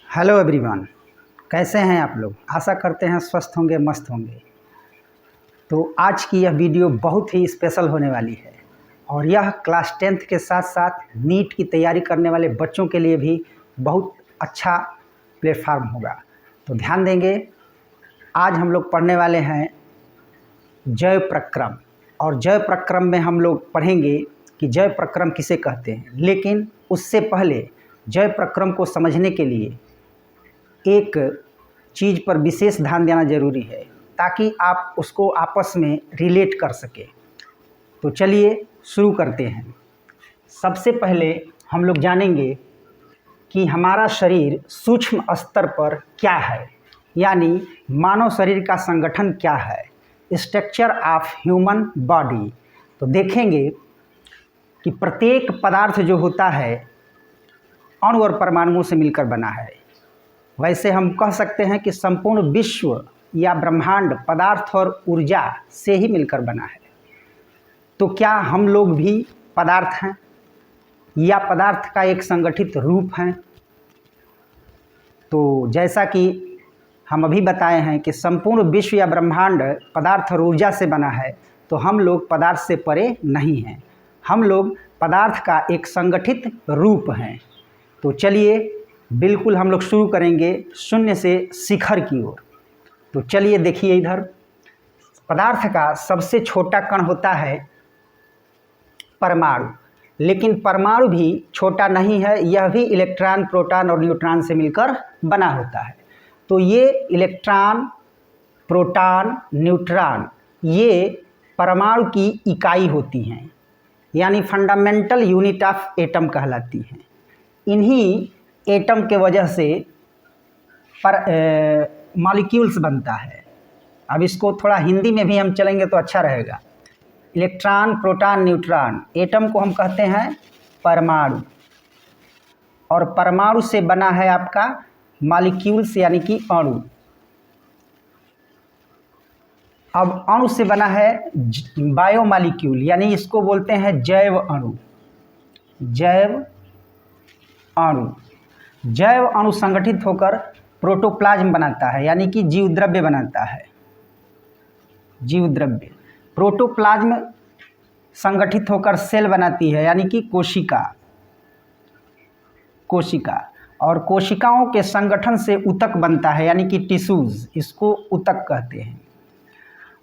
Hello everyone, कैसे हैं आप लोग। आशा करते हैं स्वस्थ होंगे, मस्त होंगे। तो आज की यह वीडियो बहुत ही स्पेशल होने वाली है और यह क्लास 10th के साथ साथ नीट की तैयारी करने वाले बच्चों के लिए भी बहुत अच्छा प्लेटफार्म होगा। तो ध्यान देंगे। आज हम लोग पढ़ने वाले हैं जय प्रक्रम, और जय प्रक्रम में हम लोग पढ़ेंगे कि जय प्रक्रम किसे कहते हैं। लेकिन उससे पहले जय प्रक्रम को समझने के लिए एक चीज़ पर विशेष ध्यान देना जरूरी है ताकि आप उसको आपस में रिलेट कर सके। तो चलिए शुरू करते हैं। सबसे पहले हम लोग जानेंगे कि हमारा शरीर सूक्ष्म स्तर पर क्या है, यानी मानव शरीर का संगठन क्या है, स्ट्रक्चर ऑफ ह्यूमन बॉडी। तो देखेंगे कि प्रत्येक पदार्थ जो होता है अणु और परमाणुओं से मिलकर बना है। वैसे हम कह सकते हैं कि संपूर्ण विश्व या ब्रह्मांड पदार्थ और ऊर्जा से ही मिलकर बना है। तो क्या हम लोग भी पदार्थ हैं या पदार्थ का एक संगठित रूप हैं? तो जैसा कि हम अभी बताए हैं कि संपूर्ण विश्व या ब्रह्मांड पदार्थ और ऊर्जा से बना है, तो हम लोग पदार्थ से परे नहीं हैं। हम लोग पदार्थ का एक संगठित रूप हैं। तो चलिए बिल्कुल हम लोग शुरू करेंगे शून्य से शिखर की ओर। तो चलिए देखिए, इधर पदार्थ का सबसे छोटा कण होता है परमाणु। लेकिन परमाणु भी छोटा नहीं है, यह भी इलेक्ट्रॉन, प्रोटॉन और न्यूट्रॉन से मिलकर बना होता है। तो ये इलेक्ट्रॉन, प्रोटॉन, न्यूट्रॉन ये परमाणु की इकाई होती हैं, यानी फंडामेंटल यूनिट ऑफ एटम कहलाती हैं। इन्हीं एटम के वजह से मॉलिक्यूल्स बनता है। अब इसको थोड़ा हिंदी में भी हम चलेंगे तो अच्छा रहेगा। इलेक्ट्रॉन, प्रोटॉन, न्यूट्रॉन, एटम को हम कहते हैं परमाणु, और परमाणु से बना है आपका मॉलिक्यूल्स यानी कि अणु। अब अणु से बना है बायोमॉलिक्यूल, यानी इसको बोलते हैं जैव अणु। जैव अणु, जैव अणु संगठित होकर प्रोटोप्लाज्म बनाता है, यानी कि जीव द्रव्य बनाता है। जीव द्रव्य, प्रोटोप्लाज्म संगठित होकर सेल बनाती है, यानी कि कोशिका। कोशिका और कोशिकाओं के संगठन से ऊतक बनता है, यानी कि टिश्यूज, इसको ऊतक कहते हैं।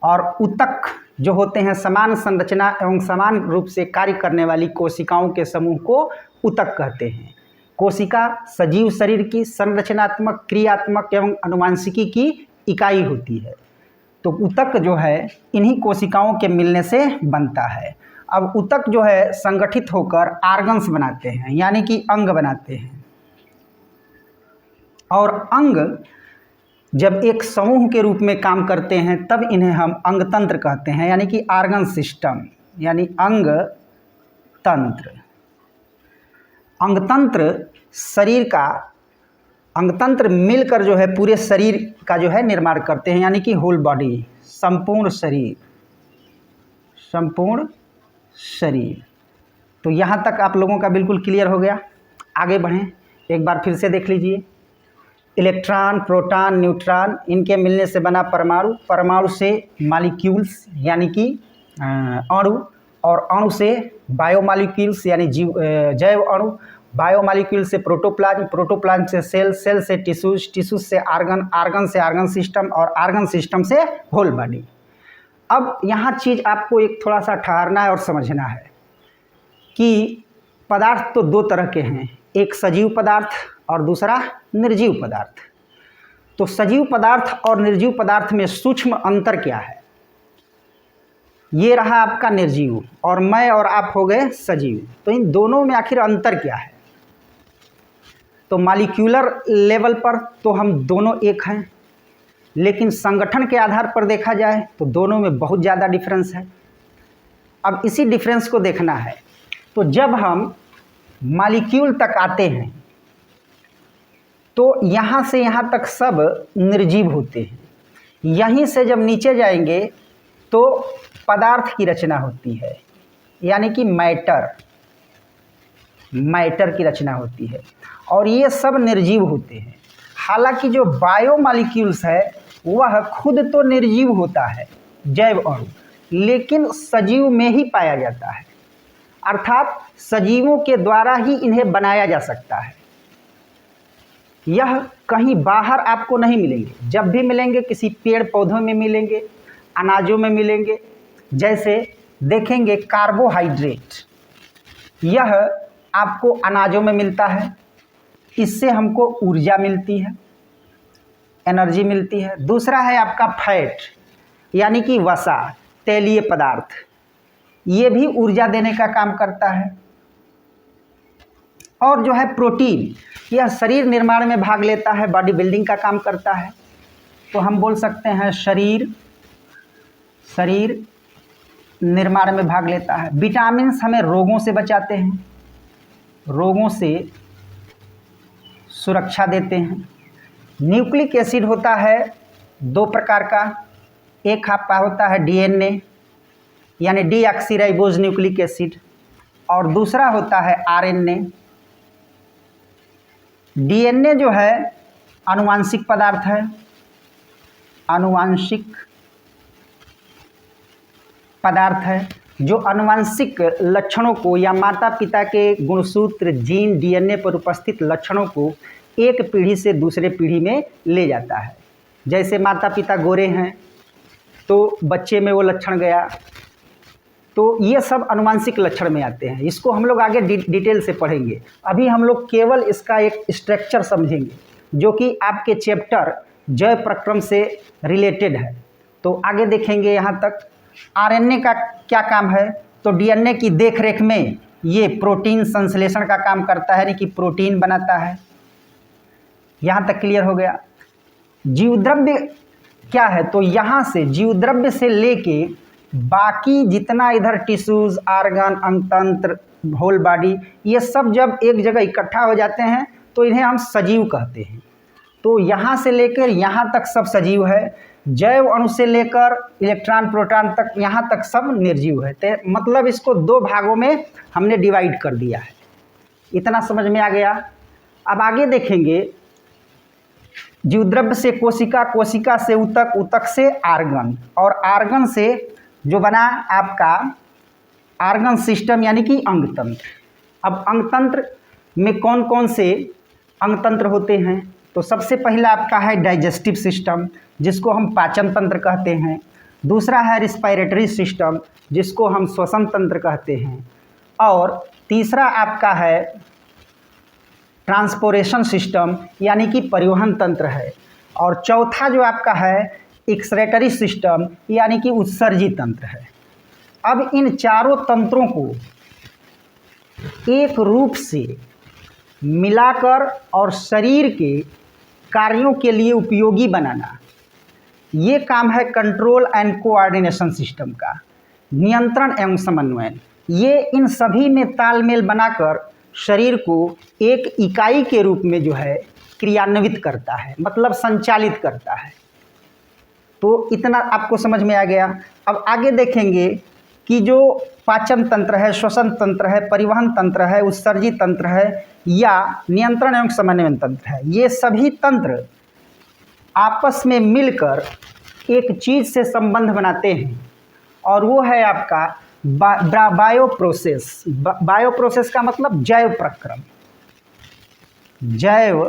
और ऊतक जो होते हैं समान संरचना एवं समान रूप से कार्य करने वाली कोशिकाओं के समूह को ऊतक कहते हैं। कोशिका सजीव शरीर की संरचनात्मक, क्रियात्मक एवं अनुवांशिकी की इकाई होती है। तो ऊतक जो है इन्हीं कोशिकाओं के मिलने से बनता है। अब ऊतक जो है संगठित होकर आर्गन्स बनाते हैं, यानी कि अंग बनाते हैं। और अंग जब एक समूह के रूप में काम करते हैं तब इन्हें हम अंगतंत्र कहते हैं, यानी कि आर्गन सिस्टम, यानी अंग तंत्र। अंगतंत्र शरीर का, अंगतंत्र मिलकर जो है पूरे शरीर का जो है निर्माण करते हैं, यानी कि होल बॉडी, संपूर्ण शरीर। संपूर्ण शरीर। तो यहाँ तक आप लोगों का बिल्कुल क्लियर हो गया। आगे बढ़ें, एक बार फिर से देख लीजिए। इलेक्ट्रॉन, प्रोटॉन, न्यूट्रॉन, इनके मिलने से बना परमाणु, परमाणु से मॉलिक्यूल्स यानी कि अणु, और अणु से बायोमॉलिक्यूल्स यानी जैव अणु, बायोमॉलिक्यूल से प्रोटोप्लाज्म, प्रोटोप्लाज्म से सेल, सेल से टिश्यूज, टिश्यूज से आर्गन, आर्गन से आर्गन सिस्टम, और आर्गन सिस्टम से होल बॉडी। अब यहाँ चीज़ आपको एक थोड़ा सा ठहरना है और समझना है कि पदार्थ तो दो तरह के हैं, एक सजीव पदार्थ और दूसरा निर्जीव पदार्थ। तो सजीव पदार्थ और निर्जीव पदार्थ में सूक्ष्म अंतर क्या है? ये रहा आपका निर्जीव और मैं और आप हो गए सजीव। तो इन दोनों में आखिर अंतर क्या है? तो मॉलिक्यूलर लेवल पर तो हम दोनों एक हैं, लेकिन संगठन के आधार पर देखा जाए तो दोनों में बहुत ज़्यादा डिफरेंस है। अब इसी डिफरेंस को देखना है। तो जब हम मॉलिक्यूल तक आते हैं तो यहाँ से यहाँ तक सब निर्जीव होते हैं। यहीं से जब नीचे जाएंगे तो पदार्थ की रचना होती है, यानी कि मैटर, मैटर की रचना होती है, और ये सब निर्जीव होते हैं। हालांकि जो बायोमॉलिक्यूल्स है वह खुद तो निर्जीव होता है, जैव अणु, लेकिन सजीव में ही पाया जाता है, अर्थात सजीवों के द्वारा ही इन्हें बनाया जा सकता है। यह कहीं बाहर आपको नहीं मिलेंगे, जब भी मिलेंगे किसी पेड़ पौधों में मिलेंगे, अनाजों में मिलेंगे। जैसे देखेंगे कार्बोहाइड्रेट, यह आपको अनाजों में मिलता है, इससे हमको ऊर्जा मिलती है, एनर्जी मिलती है। दूसरा है आपका फैट यानी कि वसा, तैलीय पदार्थ, ये भी ऊर्जा देने का काम करता है। और जो है प्रोटीन, यह शरीर निर्माण में भाग लेता है, बॉडी बिल्डिंग का काम करता है। तो हम बोल सकते हैं शरीर निर्माण में भाग लेता है। विटामिन्स हमें रोगों से बचाते हैं, रोगों से सुरक्षा देते हैं। न्यूक्लिक एसिड होता है 2 प्रकार का, एक आपका होता है डीएनए यानी डीऑक्सीराइबोज न्यूक्लिक एसिड, और दूसरा होता है आरएनए। डीएनए जो है आनुवांशिक पदार्थ है, आनुवांशिक पदार्थ है जो आनुवांशिक लक्षणों को या माता पिता के गुणसूत्र जीन डीएनए पर उपस्थित लक्षणों को एक पीढ़ी से दूसरे पीढ़ी में ले जाता है। जैसे माता पिता गोरे हैं तो बच्चे में वो लक्षण गया, तो ये सब आनुवांशिक लक्षण में आते हैं। इसको हम लोग आगे डिटेल से पढ़ेंगे। अभी हम लोग केवल इसका एक स्ट्रक्चर समझेंगे जो कि आपके चैप्टर जैव प्रक्रम से रिलेटेड है। तो आगे देखेंगे यहाँ तक। आरएनए का क्या काम है, तो डीएनए की देखरेख में ये प्रोटीन संश्लेषण का काम करता है, यानी कि प्रोटीन बनाता है। यहाँ तक क्लियर हो गया। जीवद्रव्य क्या है, तो यहाँ से जीवद्रव्य से लेके बाकी जितना इधर टिश्यूज, आर्गन, अंगतंत्र, होल बॉडी, ये सब जब एक जगह इकट्ठा हो जाते हैं तो इन्हें हम सजीव कहते हैं। तो यहाँ से लेकर यहाँ तक सब सजीव है, जैव अणु से लेकर इलेक्ट्रॉन प्रोटॉन तक यहाँ तक सब निर्जीव है। तो मतलब इसको 2 भागों में हमने डिवाइड कर दिया है। इतना समझ में आ गया। अब आगे देखेंगे जीवद्रव्य से कोशिका, कोशिका से ऊतक, ऊतक से आर्गन, और आर्गन से जो बना आपका आर्गन सिस्टम यानी कि अंगतंत्र। अब अंगतंत्र में कौन कौन से अंगतंत्र होते हैं, तो सबसे पहला आपका है डाइजेस्टिव सिस्टम जिसको हम पाचन तंत्र कहते हैं। दूसरा है रिस्पायरेटरी सिस्टम जिसको हम श्वसन तंत्र कहते हैं। और तीसरा आपका है ट्रांसपोर्टेशन सिस्टम यानी कि परिवहन तंत्र है। और चौथा जो आपका है एक्सक्रीटरी सिस्टम यानी कि उत्सर्जी तंत्र है। अब इन चारों तंत्रों को एक रूप से मिलाकर और शरीर के कार्यों के लिए उपयोगी बनाना, ये काम है कंट्रोल एंड कोऑर्डिनेशन सिस्टम का, नियंत्रण एवं समन्वय। ये इन सभी में तालमेल बनाकर शरीर को एक इकाई के रूप में जो है क्रियान्वित करता है, मतलब संचालित करता है। तो इतना आपको समझ में आ गया। अब आगे देखेंगे कि जो पाचन तंत्र है, श्वसन तंत्र है, परिवहन तंत्र है, उत्सर्जी तंत्र है या नियंत्रण एवं समन्वय तंत्र है, ये सभी तंत्र आपस में मिलकर एक चीज़ से संबंध बनाते हैं और वो है आपका बायो प्रोसेस। बायो प्रोसेस का मतलब जैव प्रक्रम। जैव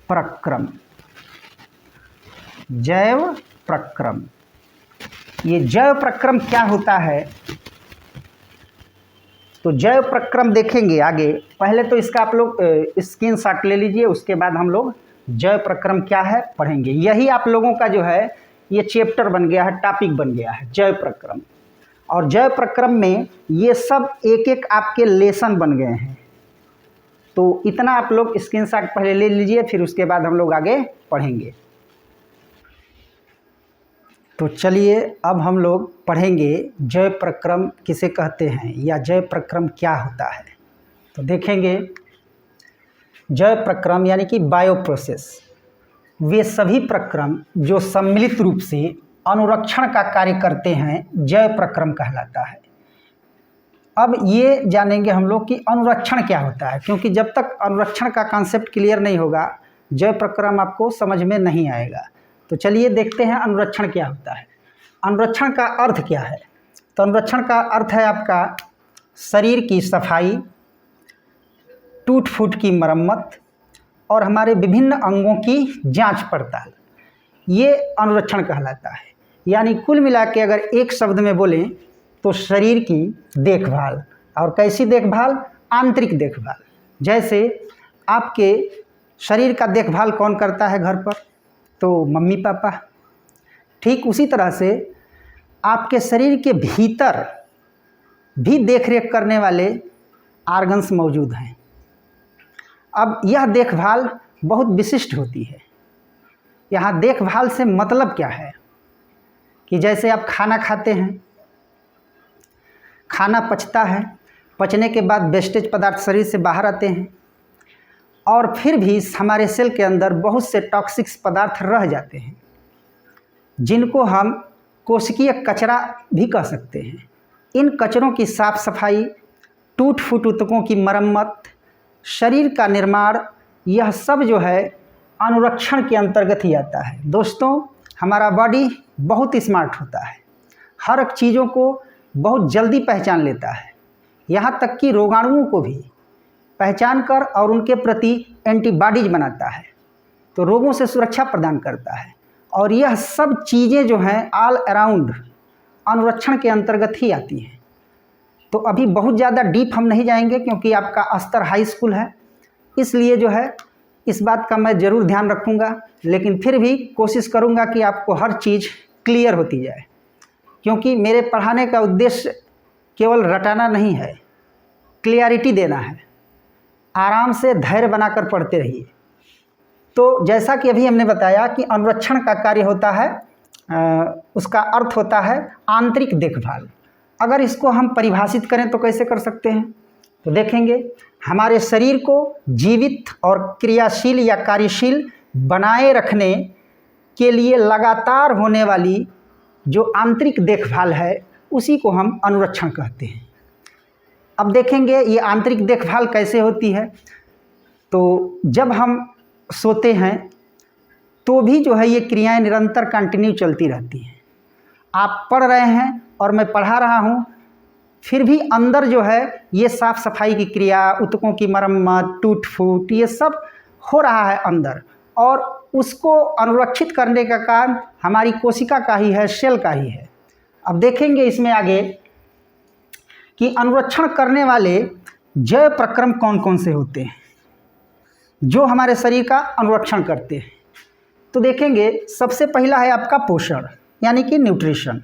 प्रक्रम, जैव प्रक्रम। ये जैव प्रक्रम क्या होता है, तो जैव प्रक्रम देखेंगे आगे। पहले तो इसका आप लोग स्क्रीनशॉट ले लीजिए, उसके बाद हम लोग जैव प्रक्रम क्या है पढ़ेंगे। यही आप लोगों का जो है ये चैप्टर बन गया है, टॉपिक बन गया है जैव प्रक्रम। और जैव प्रक्रम में ये सब एक एक आपके लेसन बन गए हैं। तो इतना आप लोग स्क्रीनशॉट पहले ले लीजिए, फिर उसके बाद हम लोग आगे पढ़ेंगे। तो चलिए अब हम लोग पढ़ेंगे जैव प्रक्रम किसे कहते हैं या जैव प्रक्रम क्या होता है। तो देखेंगे जैव प्रक्रम यानी कि बायो प्रोसेस, वे सभी प्रक्रम जो सम्मिलित रूप से अनुरक्षण का कार्य करते हैं जैव प्रक्रम कहलाता है। अब ये जानेंगे हम लोग कि अनुरक्षण क्या होता है, क्योंकि जब तक अनुरक्षण का कॉन्सेप्ट क्लियर नहीं होगा जय प्रक्रम आपको समझ में नहीं आएगा। तो चलिए देखते हैं अनुरक्षण क्या होता है। अनुरक्षण का अर्थ क्या है? तो अनुरक्षण का अर्थ है आपका शरीर की सफाई, टूट फूट की मरम्मत और हमारे विभिन्न अंगों की जांच पड़ताल, ये अनुरक्षण कहलाता है। यानी कुल मिला के अगर एक शब्द में बोलें तो शरीर की देखभाल। और कैसी देखभाल? आंतरिक देखभाल। जैसे आपके शरीर का देखभाल कौन करता है घर पर? तो मम्मी पापा। ठीक उसी तरह से आपके शरीर के भीतर भी देखरेख करने वाले आर्गन्स मौजूद हैं। अब यह देखभाल बहुत विशिष्ट होती है। यहाँ देखभाल से मतलब क्या है कि जैसे आप खाना खाते हैं, खाना पचता है, पचने के बाद वेस्टेज पदार्थ शरीर से बाहर आते हैं और फिर भी हमारे सेल के अंदर बहुत से टॉक्सिक्स पदार्थ रह जाते हैं, जिनको हम कोशिकीय कचरा भी कह सकते हैं। इन कचरों की साफ सफाई, टूट फूट ऊतकों की मरम्मत, शरीर का निर्माण, यह सब जो है अनुरक्षण के अंतर्गत ही आता है। दोस्तों, हमारा बॉडी बहुत स्मार्ट होता है, हर एक चीज़ों को बहुत जल्दी पहचान लेता है, यहाँ तक कि रोगाणुओं को भी पहचान कर और उनके प्रति एंटीबॉडीज बनाता है, तो रोगों से सुरक्षा प्रदान करता है। और यह सब चीज़ें जो हैं ऑल अराउंड अनुरक्षण के अंतर्गत ही आती हैं। तो अभी बहुत ज़्यादा डीप हम नहीं जाएंगे क्योंकि आपका स्तर हाई स्कूल है, इसलिए जो है इस बात का मैं ज़रूर ध्यान रखूँगा, लेकिन फिर भी कोशिश करूँगा कि आपको हर चीज़ क्लियर होती जाए, क्योंकि मेरे पढ़ाने का उद्देश्य केवल रटाना नहीं है, क्लियरिटी देना है। आराम से धैर्य बनाकर पढ़ते रहिए। तो जैसा कि अभी हमने बताया कि अनुरक्षण का कार्य होता है, उसका अर्थ होता है आंतरिक देखभाल। अगर इसको हम परिभाषित करें तो कैसे कर सकते हैं? तो देखेंगे, हमारे शरीर को जीवित और क्रियाशील या कार्यशील बनाए रखने के लिए लगातार होने वाली जो आंतरिक देखभाल है, उसी को हम अनुरक्षण कहते हैं। अब देखेंगे ये आंतरिक देखभाल कैसे होती है। तो जब हम सोते हैं तो भी जो है ये क्रियाएं निरंतर कंटिन्यू चलती रहती हैं। आप पढ़ रहे हैं और मैं पढ़ा रहा हूँ, फिर भी अंदर जो है ये साफ सफाई की क्रिया, ऊतकों की मरम्मत, टूट फूट, ये सब हो रहा है अंदर, और उसको अनुरक्षित करने का काम हमारी कोशिका का ही है, सेल का ही है। अब देखेंगे इसमें आगे कि अनुरक्षण करने वाले जैव प्रक्रम कौन कौन से होते हैं जो हमारे शरीर का अनुरक्षण करते हैं। तो देखेंगे, सबसे पहला है आपका पोषण यानी कि न्यूट्रिशन,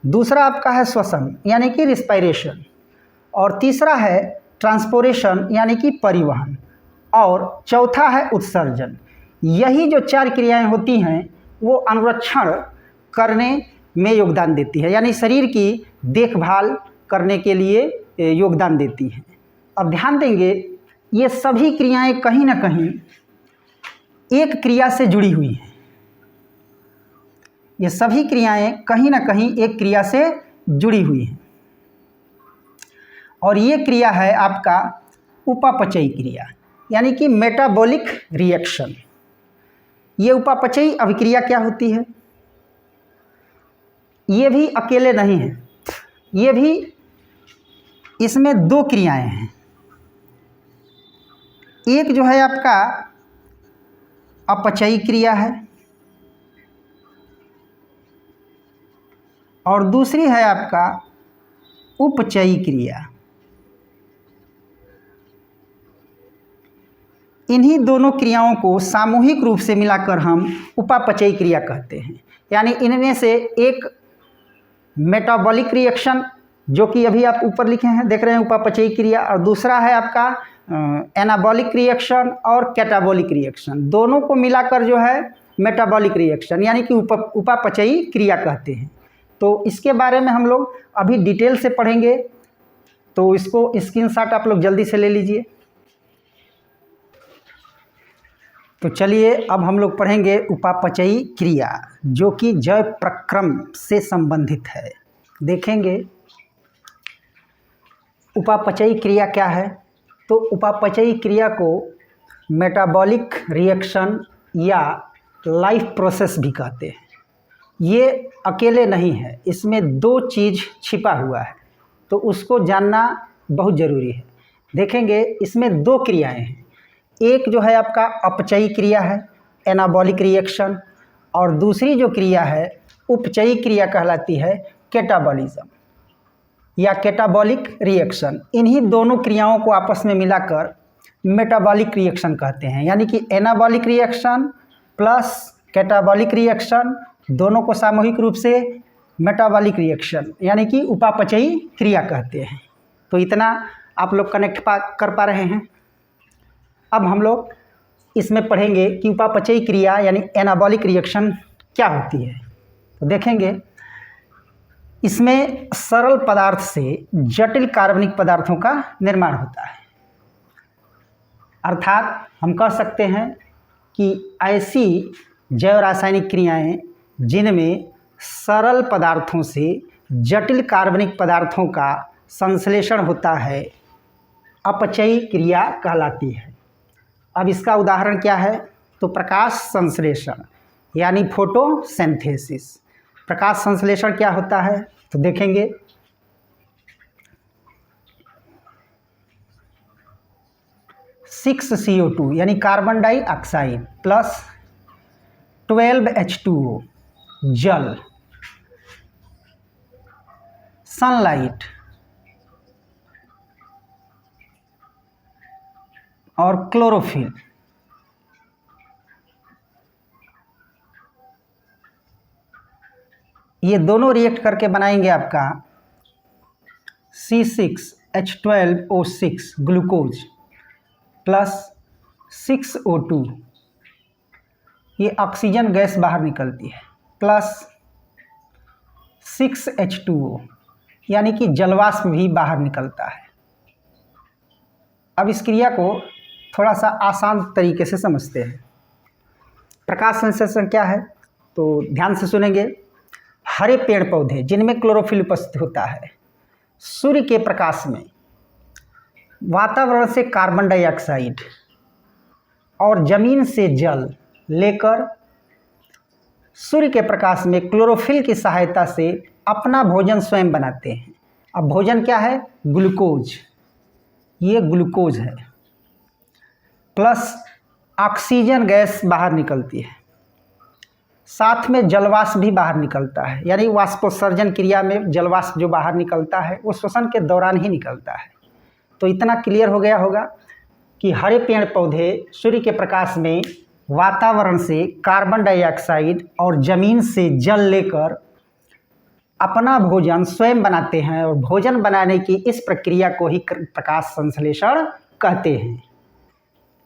दूसरा आपका है श्वसन यानी कि रिस्पायरेशन, और तीसरा है ट्रांसपोर्टेशन यानी कि परिवहन, और चौथा है उत्सर्जन। यही जो 4 क्रियाएं होती हैं वो अनुरक्षण करने में योगदान देती है, यानी शरीर की देखभाल करने के लिए योगदान देती हैं। अब ध्यान देंगे, ये सभी क्रियाएं कहीं ना कहीं एक क्रिया से जुड़ी हुई हैं। ये सभी क्रियाएं कहीं ना कहीं एक क्रिया से जुड़ी हुई हैं, और ये क्रिया है आपका उपापचयी क्रिया यानी कि मेटाबॉलिक रिएक्शन। ये उपापचयी अभिक्रिया क्या होती है? ये भी अकेले नहीं है, ये भी, इसमें 2 क्रियाएं हैं। एक जो है आपका अपचयी क्रिया है और दूसरी है आपका उपचयी क्रिया। इन्हीं दोनों क्रियाओं को सामूहिक रूप से मिलाकर हम उपापचयी क्रिया कहते हैं। यानी इनमें से एक मेटाबॉलिक रिएक्शन जो कि अभी आप ऊपर लिखे हैं, देख रहे हैं, उपापचयी क्रिया, और दूसरा है आपका एनाबॉलिक रिएक्शन और कैटाबॉलिक रिएक्शन। दोनों को मिलाकर जो है मेटाबॉलिक रिएक्शन यानी कि उपापचयी क्रिया कहते हैं। तो इसके बारे में हम लोग अभी डिटेल से पढ़ेंगे, तो इसको स्क्रीनशॉट आप लोग जल्दी से ले लीजिए। तो चलिए अब हम लोग पढ़ेंगे उपापचयी क्रिया जो कि जैव प्रक्रम से संबंधित है। देखेंगे उपापचयी क्रिया क्या है? तो उपापचयी क्रिया को मेटाबॉलिक रिएक्शन या लाइफ प्रोसेस भी कहते हैं। ये अकेले नहीं है, इसमें दो चीज़ छिपा हुआ है, तो उसको जानना बहुत ज़रूरी है। देखेंगे इसमें दो क्रियाएं हैं, एक जो है आपका अपचयी क्रिया है, एनाबॉलिक रिएक्शन, और दूसरी जो क्रिया है उपचयी क्रिया कहलाती है, कैटाबॉलिज्म या कैटाबॉलिक रिएक्शन। इन्हीं दोनों क्रियाओं को आपस में मिलाकर मेटाबॉलिक रिएक्शन कहते हैं। यानी कि anabolic reaction plus catabolic reaction दोनों को सामूहिक रूप से मेटाबॉलिक रिएक्शन यानी कि उपापचयी क्रिया कहते हैं। तो इतना आप लोग कनेक्ट कर पा रहे हैं। अब हम लोग इसमें पढ़ेंगे कि उपापचयी क्रिया यानी एनाबॉलिक रिएक्शन क्या होती है। तो देखेंगे इसमें सरल पदार्थ से जटिल कार्बनिक पदार्थों का निर्माण होता है। अर्थात हम कह सकते हैं कि ऐसी जैव रासायनिक क्रियाएं जिनमें सरल पदार्थों से जटिल कार्बनिक पदार्थों का संश्लेषण होता है, अपचयी क्रिया कहलाती है। अब इसका उदाहरण क्या है? तो प्रकाश संश्लेषण यानी फोटोसिंथेसिस। प्रकाश संश्लेषण क्या होता है? तो देखेंगे 6CO2 यानी कार्बन डाइऑक्साइड प्लस 12H2O जल, सनलाइट और क्लोरोफिल, ये दोनों रिएक्ट करके बनाएंगे आपका C6H12O6 ग्लूकोज प्लस 6O2, ये ऑक्सीजन गैस बाहर निकलती है, प्लस 6H2O यानी कि जलवाष्प भी बाहर निकलता है। अब इस क्रिया को थोड़ा सा आसान तरीके से समझते हैं। प्रकाश संश्लेषण क्या है? तो ध्यान से सुनेंगे। हरे पेड़ पौधे जिनमें क्लोरोफिल उपस्थित होता है, सूर्य के प्रकाश में वातावरण से कार्बन डाइऑक्साइड और जमीन से जल लेकर सूर्य के प्रकाश में क्लोरोफिल की सहायता से अपना भोजन स्वयं बनाते हैं। अब भोजन क्या है? ग्लूकोज, ये ग्लूकोज है, प्लस ऑक्सीजन गैस बाहर निकलती है, साथ में जलवाष्प भी बाहर निकलता है। यानी वाष्पोत्सर्जन क्रिया में जलवाष्प जो बाहर निकलता है वो श्वसन के दौरान ही निकलता है। तो इतना क्लियर हो गया होगा कि हरे पेड़ पौधे सूर्य के प्रकाश में वातावरण से कार्बन डाइऑक्साइड और जमीन से जल लेकर अपना भोजन स्वयं बनाते हैं, और भोजन बनाने की इस प्रक्रिया को ही प्रकाश संश्लेषण कहते हैं।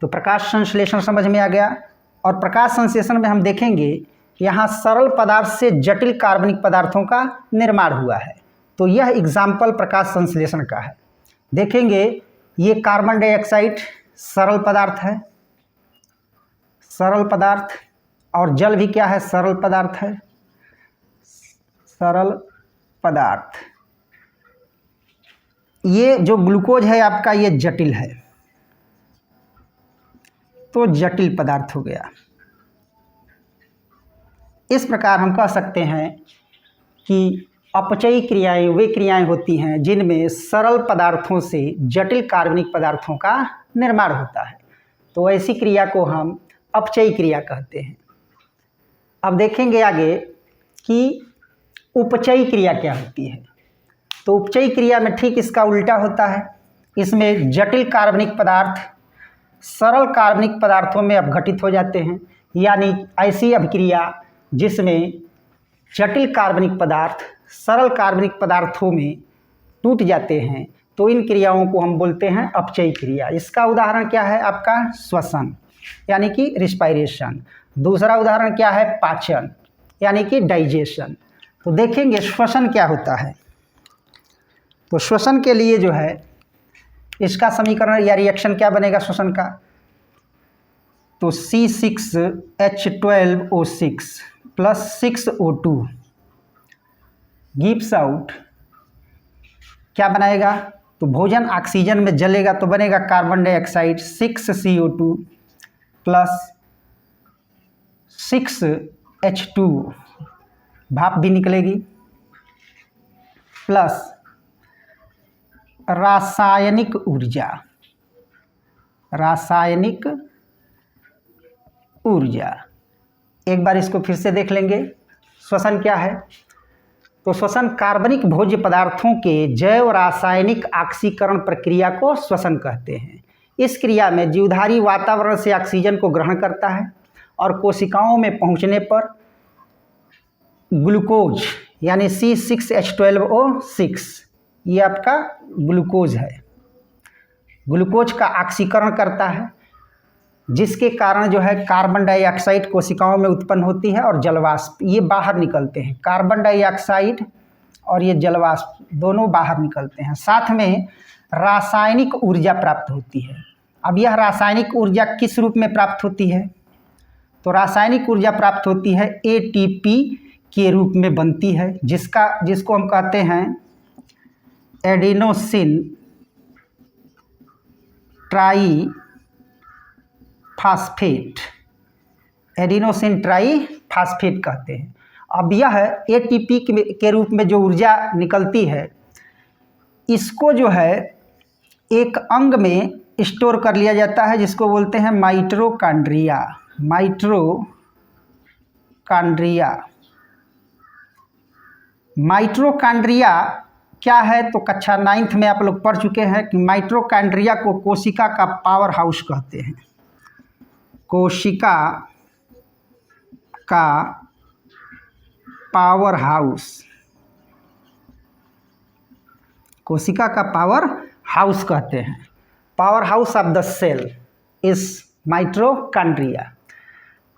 तो प्रकाश संश्लेषण समझ में आ गया। और प्रकाश संश्लेषण में हम देखेंगे यहाँ सरल पदार्थ से जटिल कार्बनिक पदार्थों का निर्माण हुआ है। तो यह एग्जाम्पल प्रकाश संश्लेषण का है। देखेंगे ये कार्बन डाइऑक्साइड सरल पदार्थ है, सरल पदार्थ, और जल भी क्या है? सरल पदार्थ है, सरल पदार्थ। ये जो ग्लूकोज है आपका, ये जटिल है, तो जटिल पदार्थ हो गया। इस प्रकार हम कह सकते हैं कि अपचयी क्रियाएं वे क्रियाएं होती हैं जिनमें सरल पदार्थों से जटिल कार्बनिक पदार्थों का निर्माण होता है। तो ऐसी क्रिया को हम अपचयी क्रिया कहते हैं। अब देखेंगे आगे कि उपचयी क्रिया क्या होती है। तो उपचयी क्रिया में ठीक इसका उल्टा होता है। इसमें जटिल कार्बनिक पदार्थ सरल कार्बनिक पदार्थों में अपघटित हो जाते हैं, यानी ऐसी अभिक्रिया जिसमें जटिल कार्बनिक पदार्थ सरल कार्बनिक पदार्थों में टूट जाते हैं, तो इन क्रियाओं को हम बोलते हैं अपचयी क्रिया। इसका उदाहरण क्या है? आपका श्वसन यानी कि रिस्पायरेशन। दूसरा उदाहरण क्या है? पाचन यानी कि डाइजेशन। तो देखेंगे श्वसन क्या होता है। तो श्वसन के लिए जो है इसका समीकरण या रिएक्शन क्या बनेगा श्वसन का? तो C6H12O6 plus 6O2 gives out क्या बनाएगा? तो भोजन ऑक्सीजन में जलेगा तो बनेगा carbon dioxide 6CO2 plus 6H2, भाप भी निकलेगी, प्लस रासायनिक ऊर्जा, रासायनिक ऊर्जा। एक बार इसको फिर से देख लेंगे। श्वसन क्या है? तो श्वसन कार्बनिक भोज्य पदार्थों के जैव रासायनिक ऑक्सीकरण प्रक्रिया को श्वसन कहते हैं। इस क्रिया में जीवधारी वातावरण से ऑक्सीजन को ग्रहण करता है और कोशिकाओं में पहुंचने पर ग्लूकोज यानी C6H12O6, ये आपका ग्लूकोज है, ग्लूकोज का ऑक्सीकरण करता है, जिसके कारण जो है कार्बन डाइऑक्साइड कोशिकाओं में उत्पन्न होती है और जलवाष्प ये बाहर निकलते हैं। कार्बन डाइऑक्साइड और ये जलवाष्प दोनों बाहर निकलते हैं। साथ में रासायनिक ऊर्जा प्राप्त होती है। अब यह रासायनिक ऊर्जा किस रूप में प्राप्त होती है? तो रासायनिक ऊर्जा प्राप्त होती है ATP के रूप में बनती है, जिसको हम कहते हैं adenosine try phosphate, adenosine try phosphate कहते हैं। अब यह ATP के रूप में जो ऊर्जा निकलती है, इसको जो है एक अंग में स्टोर कर लिया जाता है, जिसको बोलते हैं माइटोकॉन्ड्रिया। माइटोकॉन्ड्रिया क्या है? तो कक्षा 9th में आप लोग पढ़ चुके हैं कि माइटोकॉन्ड्रिया को कोशिका का पावर हाउस कहते हैं। कोशिका का पावर हाउस, कोशिका का पावर हाउस कहते हैं। Power house of the cell is mitochondria.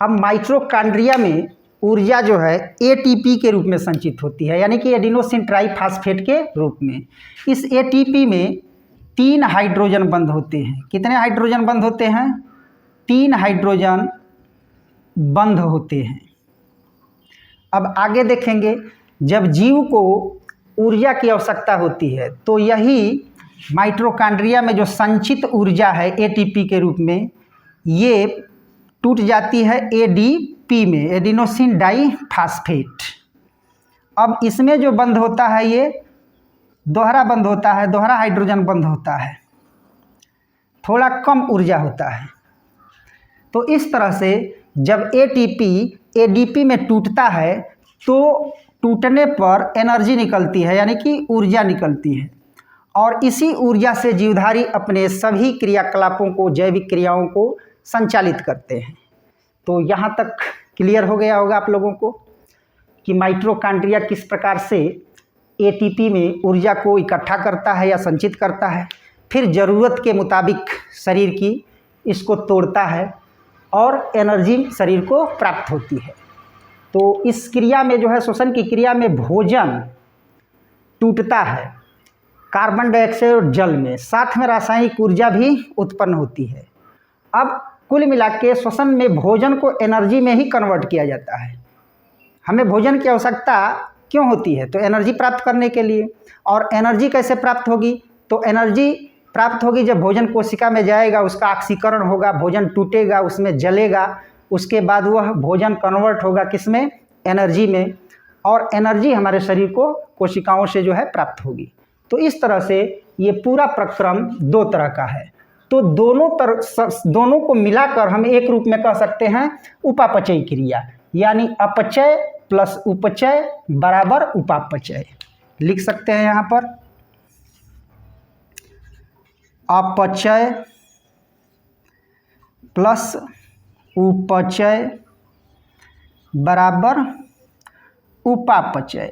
अब माइटोकॉन्ड्रिया में ऊर्जा जो है ATP के रूप में संचित होती है, यानी कि एडिनोसिन ट्राइफॉस्फेट के रूप में। इस ATP में 3 हाइड्रोजन बंध होते हैं। कितने हाइड्रोजन बंध होते हैं? 3 हाइड्रोजन बंध होते हैं। अब आगे देखेंगे, जब जीव को ऊर्जा की आवश्यकता होती है तो यही माइटोकॉन्ड्रिया में जो संचित ऊर्जा है ATP के रूप में, ये टूट जाती है ADP में, एडिनोसिन डाइफॉस्फेट। अब इसमें जो बंध होता है ये दोहरा बंध होता है, दोहरा हाइड्रोजन बंध होता है, थोड़ा कम ऊर्जा होता है। तो इस तरह से जब ATP ADP में टूटता है तो टूटने पर एनर्जी निकलती है, यानी कि ऊर्जा निकलती है, और इसी ऊर्जा से जीवधारी अपने सभी क्रियाकलापों को, जैविक क्रियाओं को संचालित करते हैं। तो यहाँ तक क्लियर हो गया होगा आप लोगों को कि माइटोकॉन्ड्रिया किस प्रकार से ATP में ऊर्जा को इकट्ठा करता है या संचित करता है, फिर ज़रूरत के मुताबिक शरीर की इसको तोड़ता है और एनर्जी शरीर को प्राप्त होती है। तो इस क्रिया में जो है, श्वसन की क्रिया में भोजन टूटता है कार्बन डाइऑक्साइड और जल में, साथ में रासायनिक ऊर्जा भी उत्पन्न होती है। अब कुल मिला के श्वसन में भोजन को एनर्जी में ही कन्वर्ट किया जाता है। हमें भोजन की आवश्यकता क्यों होती है? तो एनर्जी प्राप्त करने के लिए। और एनर्जी कैसे प्राप्त होगी? तो एनर्जी प्राप्त होगी जब भोजन कोशिका में जाएगा, उसका ऑक्सीकरण होगा, भोजन टूटेगा, उसमें जलेगा, उसके बाद वह भोजन कन्वर्ट होगा किसमें? एनर्जी में, और एनर्जी हमारे शरीर को कोशिकाओं से जो है प्राप्त होगी। तो इस तरह से ये पूरा प्रक्रम 2 तरह का है। तो दोनों को मिलाकर हम एक रूप में कह सकते हैं उपापचय क्रिया, यानी अपचय प्लस उपचय बराबर उपापचय। लिख सकते हैं यहाँ पर अपचय प्लस उपचय बराबर उपापचय,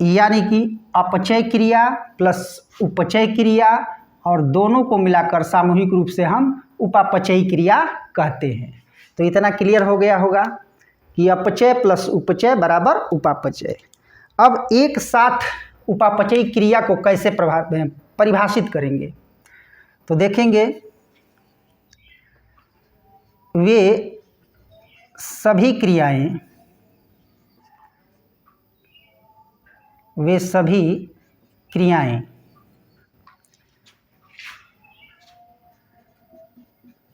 यानी कि अपचय क्रिया प्लस उपचय क्रिया, और दोनों को मिलाकर सामूहिक रूप से हम उपापचयी क्रिया कहते हैं। तो इतना क्लियर हो गया होगा कि अपचय प्लस उपचय बराबर उपापचय। अब एक साथ उपापचयी क्रिया को कैसे परिभाषित करेंगे? तो देखेंगे, वे सभी क्रियाएं वे सभी क्रियाएं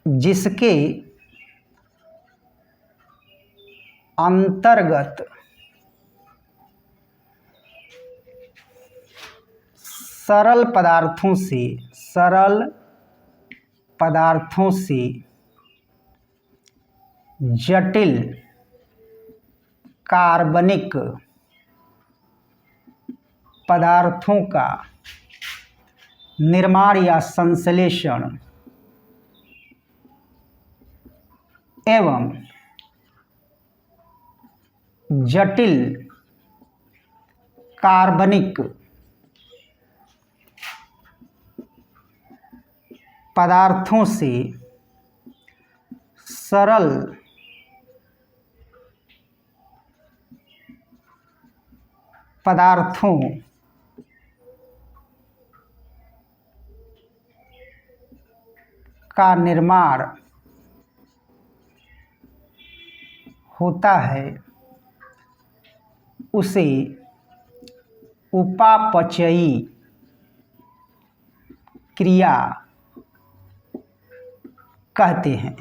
जिसके अंतर्गत सरल पदार्थों से जटिल कार्बनिक पदार्थों का निर्माण या संश्लेषण एवं जटिल कार्बनिक पदार्थों से सरल पदार्थों का निर्माण होता है उसे उपापचयी क्रिया कहते हैं।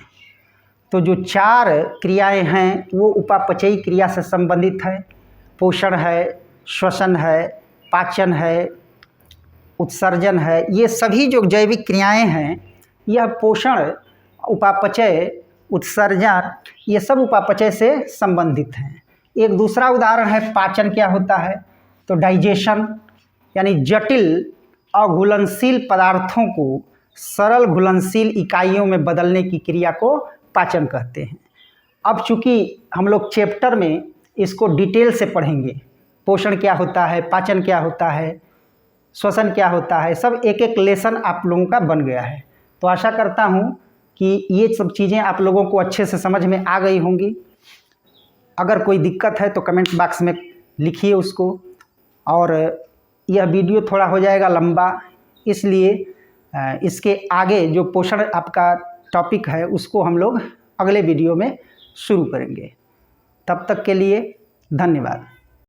तो जो 4 क्रियाएं हैं वो उपापचयी क्रिया से संबंधित है। पोषण है, श्वसन है, पाचन है, उत्सर्जन है। ये सभी जो जैविक क्रियाएं हैं, यह पोषण, उपापचय, उत्सर्जन, ये सब उपापचय से संबंधित हैं। एक दूसरा उदाहरण है पाचन क्या होता है, तो डाइजेशन, यानी जटिल अघुलनशील पदार्थों को सरल घुलनशील इकाइयों में बदलने की क्रिया को पाचन कहते हैं। अब चूँकि हम लोग चैप्टर में इसको डिटेल से पढ़ेंगे, पोषण क्या होता है, पाचन क्या होता है, श्वसन क्या होता है, सब एक एक लेसन आप लोगों का बन गया है। तो आशा करता हूँ कि ये सब चीज़ें आप लोगों को अच्छे से समझ में आ गई होंगी। अगर कोई दिक्कत है तो कमेंट बॉक्स में लिखिए उसको। और यह वीडियो थोड़ा हो जाएगा लंबा, इसलिए इसके आगे जो पोषण आपका टॉपिक है उसको हम लोग अगले वीडियो में शुरू करेंगे। तब तक के लिए धन्यवाद।